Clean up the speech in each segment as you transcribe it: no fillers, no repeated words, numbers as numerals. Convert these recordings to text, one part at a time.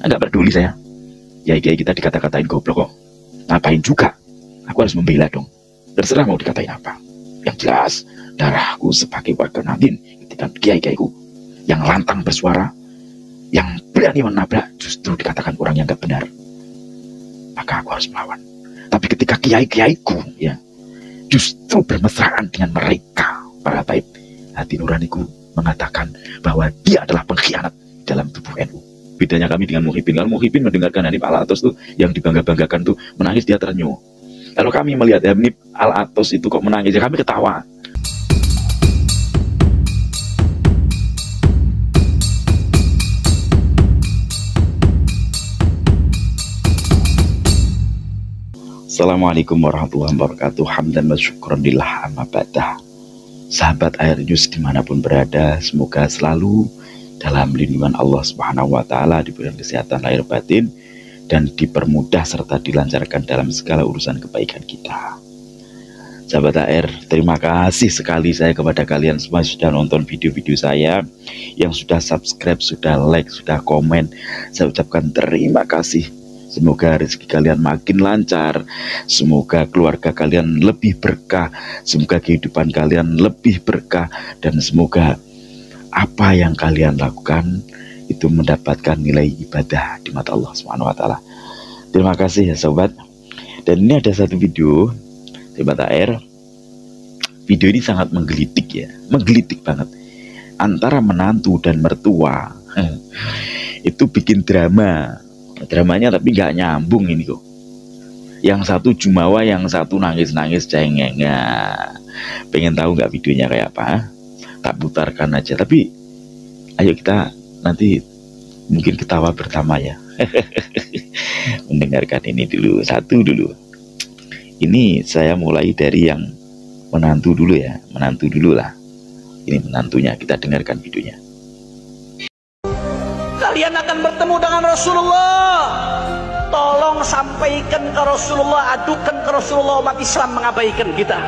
Nggak peduli saya. Ya kiai kita dikata-katain goblok kok. Ngapain juga? Aku harus membela dong. Terserah mau dikatain apa. Yang jelas darahku sebagai warga Nahdien ketika kiai-kiaiku yang lantang bersuara, yang berani menabrak justru dikatakan orang yang gak benar, maka aku harus melawan. Tapi ketika kiai-kiaiku ya justru bermesraan dengan mereka, para taib, hati nuraniku mengatakan bahwa dia adalah pengkhianat dalam tubuh NU. Bedanya kami dengan Muhyiddin. Kalau Muhyiddin mendengarkan Hanif Al-Atos tuh yang dibangga-banggakan tuh menangis, dia terenyuh. Kalau kami melihat Hanif Al-Atos itu kok menangis, ya kami ketawa. Assalamualaikum warahmatullahi wabarakatuh. Hamdan wa syukran lillah amma ba'dah. Sahabat Air News dimanapun berada, semoga selalu dalam lindungan Allah Subhanahu wa Ta'ala, diberikan kesehatan lahir batin dan dipermudah serta dilancarkan dalam segala urusan kebaikan kita. Sahabat AR, terima kasih sekali saya kepada kalian semua yang sudah nonton video-video saya, yang sudah subscribe, sudah like, sudah komen. Saya ucapkan terima kasih. Semoga rezeki kalian makin lancar, semoga keluarga kalian lebih berkah, semoga kehidupan kalian lebih berkah, dan semoga apa yang kalian lakukan itu mendapatkan nilai ibadah di mata Allah Subhanahu wa Ta'ala. Terima kasih ya sobat. Dan ini ada satu video sobat AR. Video ini sangat menggelitik ya, menggelitik banget. Antara menantu dan mertua itu bikin drama. Dramanya tapi nggak nyambung ini kok. Yang satu jumawa, yang satu nangis-nangis cengengnya. Pengen tahu nggak videonya kayak apa? Tak putarkan aja. Tapi ayo kita nanti mungkin ketawa bersama ya. Mendengarkan ini dulu, satu dulu. Ini saya mulai dari yang menantu dulu ya, menantu dulu lah. Ini menantunya, kita dengarkan videonya. Kalian akan bertemu dengan Rasulullah. Tolong sampaikan ke Rasulullah, adukan ke Rasulullah, umat Islam mengabaikan kita.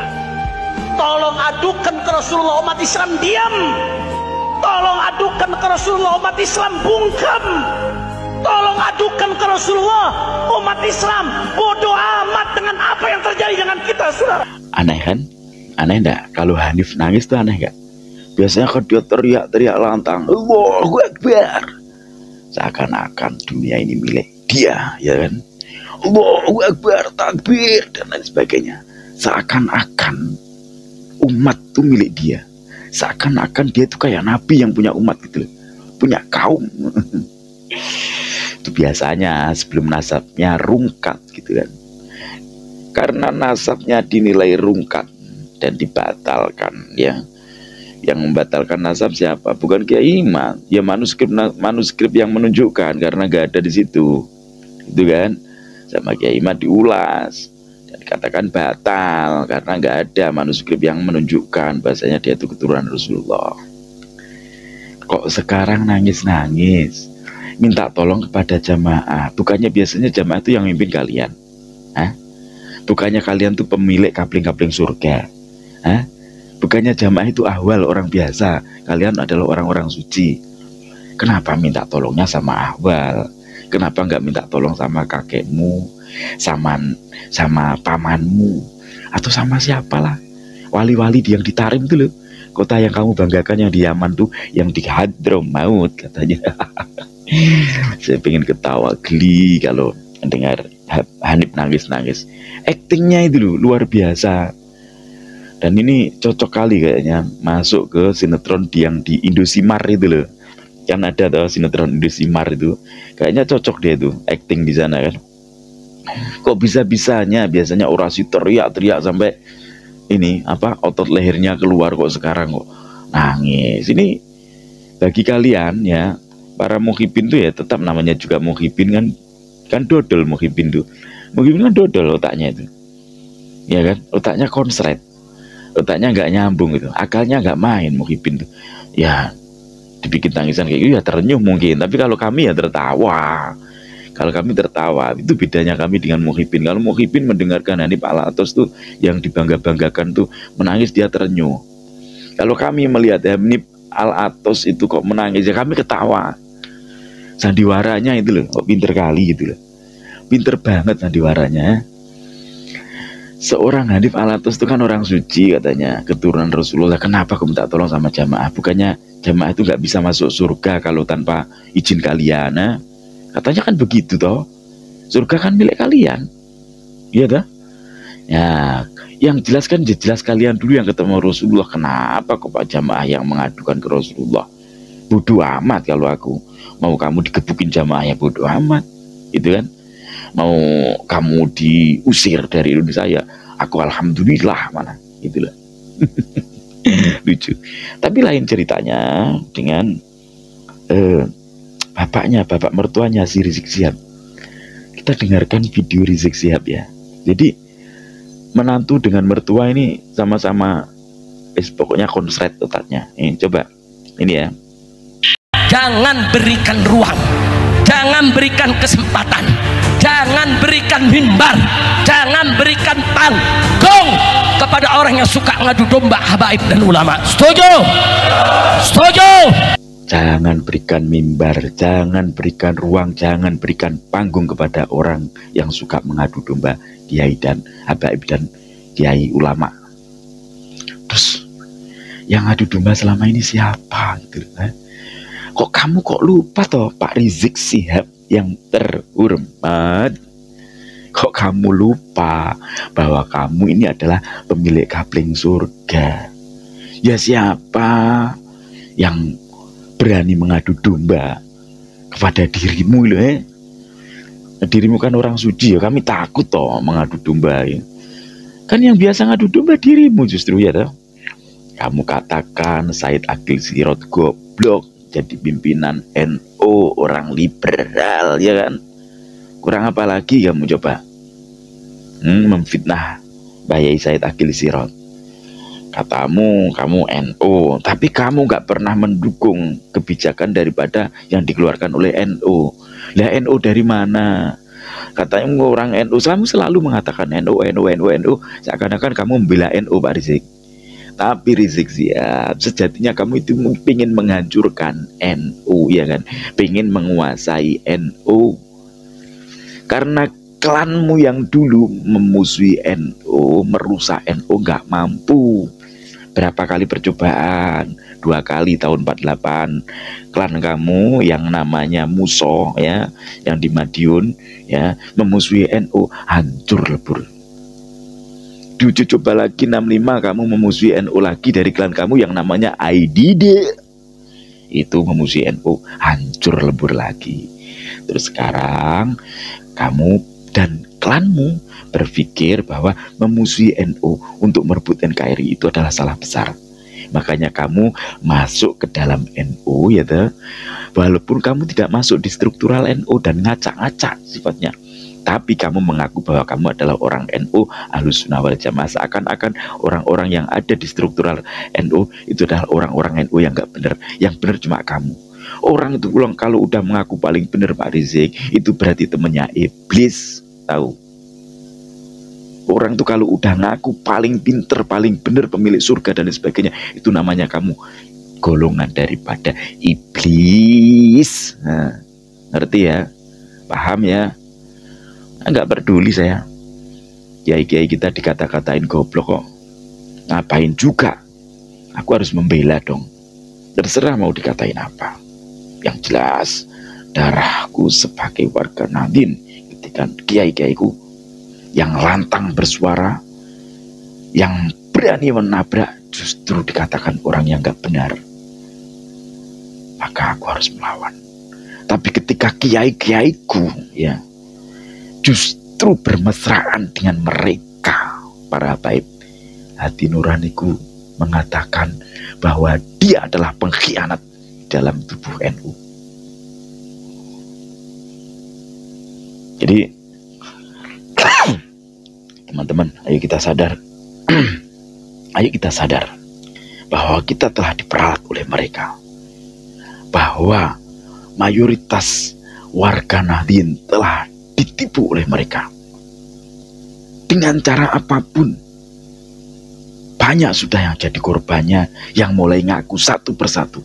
Tolong adukan ke Rasulullah, umat Islam diam. Tolong adukan ke Rasulullah, umat Islam bungkam. Tolong adukan ke Rasulullah, umat Islam bodoh amat dengan apa yang terjadi dengan kita, saudara. Aneh kan? Aneh enggak? Kalau Hanif nangis tuh aneh enggak? Biasanya kan dia teriak-teriak lantang, Allahu Akbar. Seakan-akan dunia ini milik dia, ya kan? Allahu Akbar, takbir, dan lain sebagainya. Seakan-akan umat itu milik dia. Seakan-akan dia itu kayak nabi yang punya umat gitu loh. Punya kaum. Itu biasanya sebelum nasabnya rungkat gitu kan. Karena nasabnya dinilai rungkat dan dibatalkan ya. Yang membatalkan nasab siapa? Bukan Kiai Iman. Ya manuskrip yang menunjukkan, karena gak ada di situ. Itu kan. Sama Kiai Iman diulas. Dikatakan batal karena nggak ada manuskrip yang menunjukkan bahasanya dia itu keturunan Rasulullah. Kok sekarang nangis-nangis minta tolong kepada jamaah? Bukannya biasanya jamaah itu yang mimpin kalian? Hah? Bukannya kalian tuh pemilik kapling-kapling surga? Hah? Bukannya jamaah itu ahwal, orang biasa? Kalian adalah orang-orang suci. Kenapa minta tolongnya sama ahwal? Kenapa nggak minta tolong sama kakekmu, sama pamanmu, atau sama siapalah? Wali-wali yang di Tarim itu loh, kota yang kamu banggakan yang di Yaman tuh, yang di Hadramaut katanya. Saya pengen ketawa geli kalau mendengar Hanif nangis-nangis. Aktingnya itu loh luar biasa. Dan ini cocok kali kayaknya masuk ke sinetron yang di Indosiar itu loh. Kan ada tuh sinetron Indosiar itu, kayaknya cocok dia itu acting di sana kan. Kok bisa-bisanya biasanya orasi teriak-teriak sampai ini apa otot lehernya keluar, kok sekarang kok nangis. Ini bagi kalian ya para Muhyiddin tuh ya, tetap namanya juga Muhyiddin kan dodol Muhyiddin tuh. Muhyiddin kan dodol otaknya itu. Ya kan? Otaknya konslet. Otaknya nggak nyambung gitu. Akalnya nggak main Muhyiddin tuh. Ya dibikin tangisan kayak gitu ya terenyuh mungkin, tapi kalau kami ya tertawa. Kalau kami tertawa, itu bedanya kami dengan Muhyiddin. Kalau Muhyiddin mendengarkan Hanif Al-Atos tuh yang dibangga-banggakan tuh menangis, dia terenyuh. Kalau kami melihat Hanif Al-Atos itu kok menangis, ya kami ketawa. Sandiwaranya itu loh, kok pinter kali gitu loh. Pinter banget sandiwaranya. Seorang Hanif Alatas itu kan orang suci katanya, keturunan Rasulullah. Kenapa kamu tak tolong sama jamaah? Bukannya jamaah itu nggak bisa masuk surga kalau tanpa izin kalian? Nah, katanya kan begitu toh. Surga kan milik kalian, iya toh? Ya, yang jelas kan jelas kalian dulu yang ketemu Rasulullah. Kenapa kok Pak jamaah yang mengadukan ke Rasulullah? Bodoh amat kalau aku mau kamu digebukin jamaah ya bodoh amat, gitu kan? Mau kamu diusir dari Indonesia ya aku alhamdulillah mana, itulah. Lucu. Tapi lain ceritanya dengan bapak mertuanya si Rizik Sihab. Kita dengarkan video Rizik Sihab ya. Jadi menantu dengan mertua ini sama-sama pokoknya konslet otaknya. Ini coba ini ya. Jangan berikan ruang, jangan berikan kesempatan, jangan berikan mimbar, jangan berikan panggung kepada orang yang suka ngadu domba habaib dan ulama. Setuju? Setuju? Jangan berikan mimbar, jangan berikan ruang, jangan berikan panggung kepada orang yang suka mengadu domba kiai dan habaib dan kiai ulama. Terus yang adu domba selama ini siapa gitu, Kok kamu kok lupa toh Pak Rizik Sihab yang terhormat? Kok kamu lupa bahwa kamu ini adalah pemilik kapling surga? Ya siapa yang berani mengadu domba kepada dirimu loh, Dirimu kan orang suci ya, kami takut toh mengadu domba ya. Kan yang biasa ngadu domba dirimu justru ya toh. Kamu katakan Said Akil Sirot goblok jadi pimpinan NU, orang liberal ya kan. Kurang apa lagi kamu coba memfitnah Bayai Said Akil Sirot. Katamu kamu NU, tapi kamu gak pernah mendukung kebijakan daripada yang dikeluarkan oleh NU. Lah NU dari mana? Katanya orang NU, kamu selalu mengatakan NU. Seakan-akan kamu membela NU Pak Rizik. Tapi Rizik Sihab, sejatinya kamu itu ingin menghancurkan NU ya kan, ingin menguasai NU. Karena klanmu yang dulu memusuhi NU, merusak NU gak mampu. Berapa kali percobaan? 2 kali tahun 48. Klan kamu yang namanya Muso ya, yang di Madiun ya, memusuhi NU, hancur lebur. Coba lagi 65 kamu memusuhi NU lagi dari klan kamu yang namanya IDD. Itu memusuhi NU, hancur lebur lagi. Terus sekarang kamu dan klanmu berpikir bahwa memusuhi NU untuk merebut NKRI itu adalah salah besar. Makanya kamu masuk ke dalam NU ya toh. Walaupun kamu tidak masuk di struktural NU dan ngacak-ngacak sifatnya, tapi kamu mengaku bahwa kamu adalah orang NU Ahlussunnah wal Jamaah, seakan-akan orang-orang yang ada di struktural NU itu adalah orang-orang NU yang gak benar. Yang benar cuma kamu. Orang itu pulang kalau udah mengaku paling benar Pak Rizik, itu berarti temannya iblis, tahu? Orang itu kalau udah ngaku paling pinter, paling benar, pemilik surga dan sebagainya, itu namanya kamu golongan daripada iblis. Nah, ngerti ya? Paham ya? Nggak peduli saya. Kiai-kiai kita dikata-katain goblok kok. Ngapain juga? Aku harus membela dong. Terserah mau dikatain apa. Yang jelas darahku sebagai warga Nahdien ketika kiai-kiaiku yang lantang bersuara, yang berani menabrak, justru dikatakan orang yang nggak benar, maka aku harus melawan. Tapi ketika kiai-kiaiku ya justru bermesraan dengan mereka, para habaib, hati nuraniku mengatakan bahwa dia adalah pengkhianat dalam tubuh NU. Jadi teman-teman, ayo kita sadar. Ayo kita sadar bahwa kita telah diperalat oleh mereka, bahwa mayoritas warga Nahdien telah ditipu oleh mereka dengan cara apapun. Banyak sudah yang jadi korbannya, yang mulai ngaku satu persatu.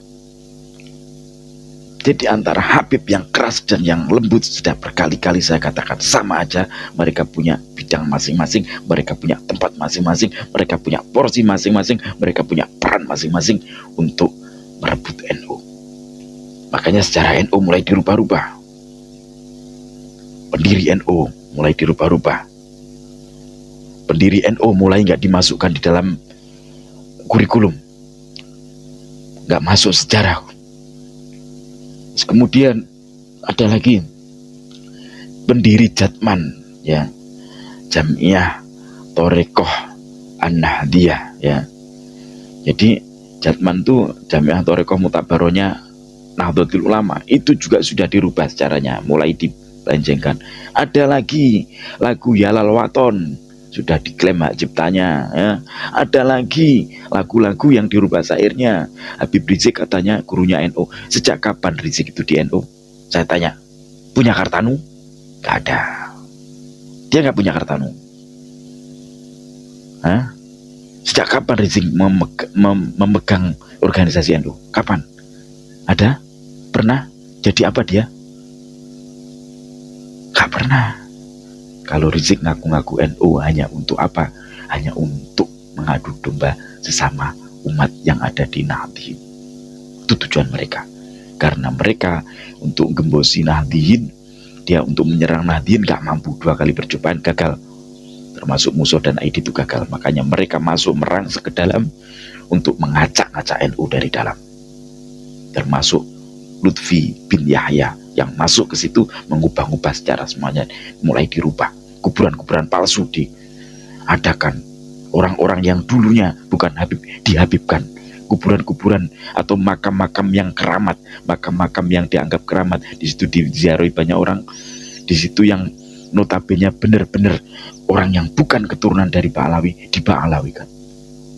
Jadi antara Habib yang keras dan yang lembut, sudah berkali-kali saya katakan sama aja. Mereka punya bidang masing-masing, mereka punya tempat masing-masing, mereka punya porsi masing-masing, mereka punya peran masing-masing untuk merebut NU. Makanya sejarah NU mulai dirubah-rubah. Pendiri NU mulai dirubah-rubah. Pendiri NU mulai nggak dimasukkan di dalam kurikulum, nggak masuk sejarah. Kemudian ada lagi pendiri Jatman, ya, Jamiah Thorekoh An-Nahdiyah, ya. Jadi Jatman tuh Jamiah Thorekoh Mutabaronya Nahdlatul Ulama, itu juga sudah dirubah sejarahnya, mulai dibanjengkan. Ada lagi lagu Yalal Waton, sudah diklaim hak ciptanya, ya. Ada lagi lagu-lagu yang dirubah syairnya. Habib Rizik katanya gurunya NU. Sejak kapan Rizik itu di NU? Saya tanya, punya Kartanu? Gak ada. Dia nggak punya Kartanu. Hah? Sejak kapan Rizik memegang organisasi NU? Kapan? Ada? Pernah? Jadi apa dia? Gak pernah. Kalau Rizik ngaku-ngaku NU hanya untuk apa? Hanya untuk mengadu domba sesama umat yang ada di Nahdliyin. Itu tujuan mereka. Karena mereka untuk gembosi Nahdliyin, dia untuk menyerang Nahdliyin gak mampu, 2 kali percobaan gagal. Termasuk Musuh dan Aidi itu gagal. Makanya mereka masuk merangsek ke dalam untuk mengacak-ngacak NU dari dalam. Termasuk Lutfi bin Yahya yang masuk ke situ mengubah-ubah secara semuanya, mulai dirubah. Kuburan-kuburan palsu diadakan. Orang-orang yang dulunya bukan Habib dihabibkan. Kuburan-kuburan atau makam-makam yang keramat, makam-makam yang dianggap keramat, di situ diziarahi banyak orang. Di situ yang notabene benar-benar orang yang bukan keturunan dari Ba'alawi diba'alawikan.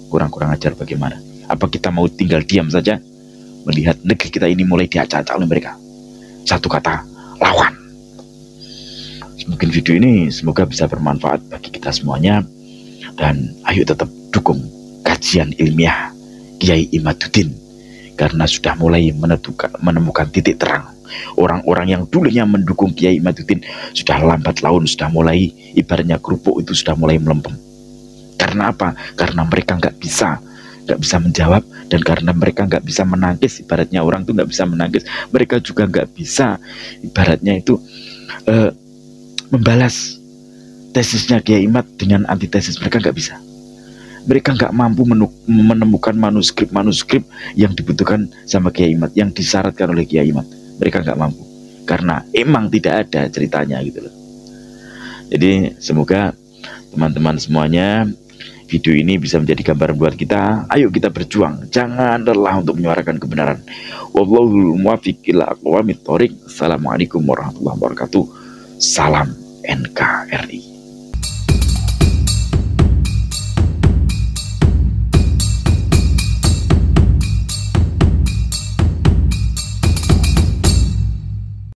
Kurang-kurang ajar bagaimana? Apa kita mau tinggal diam saja melihat negeri kita ini mulai diacak-acak oleh mereka? Satu kata, lawan. Mungkin video ini semoga bisa bermanfaat bagi kita semuanya, dan ayo tetap dukung kajian ilmiah Kiai Imaduddin, karena sudah mulai menemukan titik terang. Orang-orang yang dulunya mendukung Kiai Imaduddin sudah lambat laun, sudah mulai ibaratnya kerupuk itu sudah mulai melempem. Karena apa? Karena mereka nggak bisa menjawab, dan karena mereka nggak bisa menangkis. Ibaratnya orang tuh nggak bisa menangkis, mereka juga nggak bisa ibaratnya itu membalas tesisnya Kiai Imad dengan antitesis. Mereka nggak bisa. Mereka nggak mampu menemukan manuskrip yang dibutuhkan sama Kiai Imad, yang disyaratkan oleh Kiai Imad. Mereka nggak mampu karena emang tidak ada ceritanya gitu loh. Jadi semoga teman-teman semuanya, video ini bisa menjadi gambaran buat kita. Ayo kita berjuang, jangan lelah untuk menyuarakan kebenaran. Wallahul muwaffiq ila aqwamit thoriq. Assalamualaikum warahmatullahi wabarakatuh. Salam NKRI.